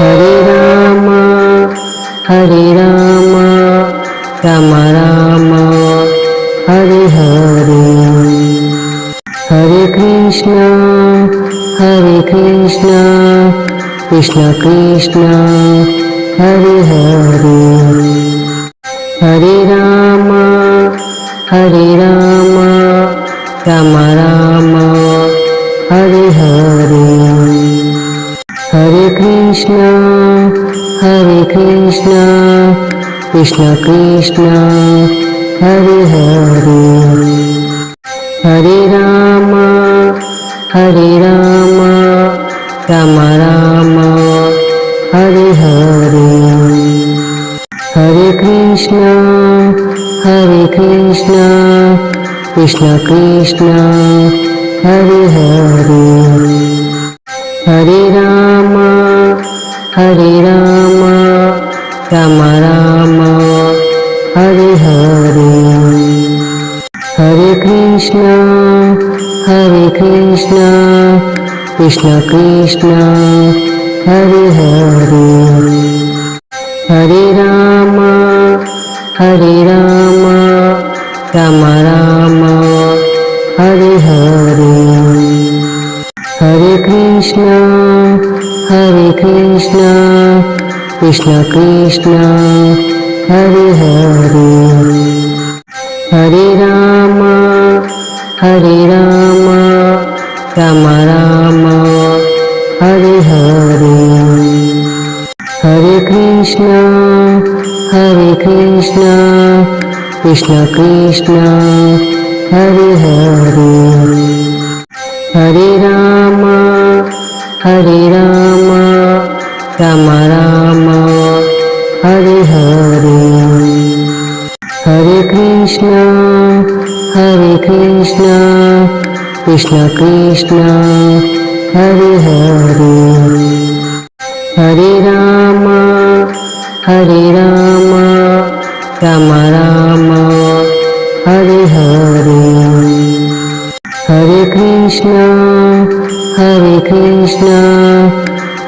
Hare Ram Ram Ram Hare Hare. Hare Krishna Krishna Krishna Hare Hare. Hare Ram Ram Ram Hare Hare. Hare Krishna Krishna Krishna Hare Hare. Hare Ram Ram Ram Hare Hare. Hare Krishna Krishna Krishna Hare Hare. Hare Ram Ram Ram Hare Hare. Hare Krishna Krishna Krishna Hare Hare. Hare Ram Ram Ram Hare Hare. Hare Krishna Krishna Krishna Hare Hare. Hare Ram Ram Ram Hare Hare. Hare Krishna Krishna Krishna Hare Hare. Hare Ram Ram Ram Hare Hare. Hare Krishna Krishna Krishna Hare Hare. Hare Ram Ram Ram Hare Hare. Hare Krishna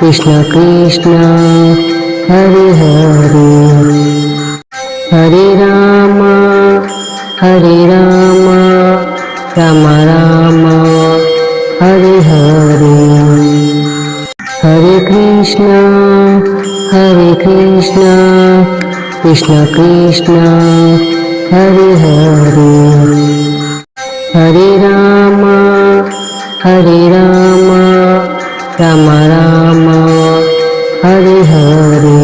Krishna Krishna Hare Hare. Hare Ram Ram Ram Hare Hare. Hare Krishna Krishna Krishna Hare Hare. Hare Ram Ram Ram Hare Hare.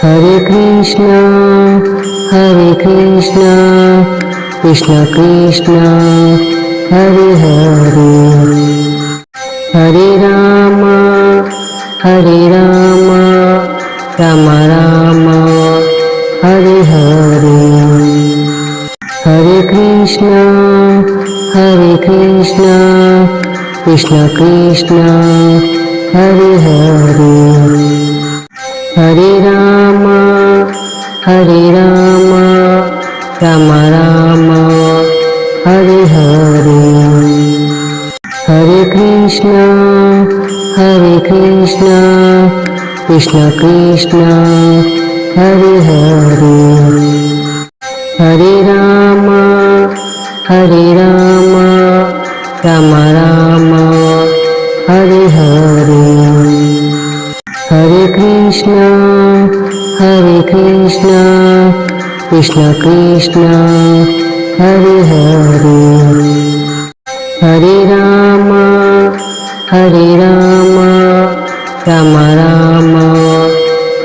Hare Krishna Krishna Krishna Hare Hare. Hare Ram Ram Ram Hare Hare. Hare Krishna Krishna Krishna Hare Hare. Hare Ram Ram Ram Hare Hare. Hare Krishna Krishna Krishna Hare Hare. Hare Ram Ram Ram Hare Hare. Hare Krishna Krishna Krishna Hare Hare. Hare Ram Ram Ram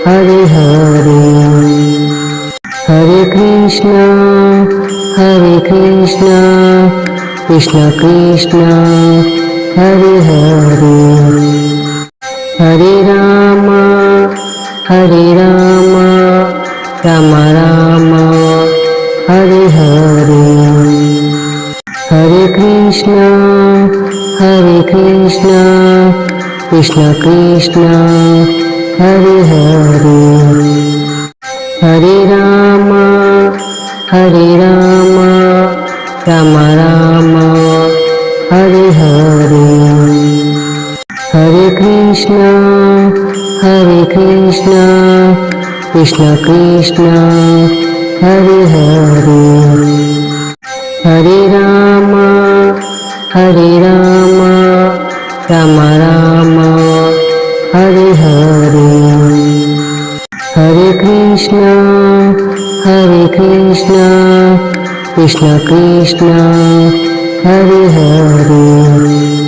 Hare Hare. Hare Krishna Krishna Krishna Hare Hare. Hare Ram Ram Ram Hare Hare. Hare Krishna Krishna Krishna Hare Hare. Hare Ram Ram Ram Hare Hare. Hare Krishna Hare Krishna Krishna Krishna Hare Hare Hare Ram Ram Ram Hare Hare Hare Krishna Krishna Krishna Hare Hare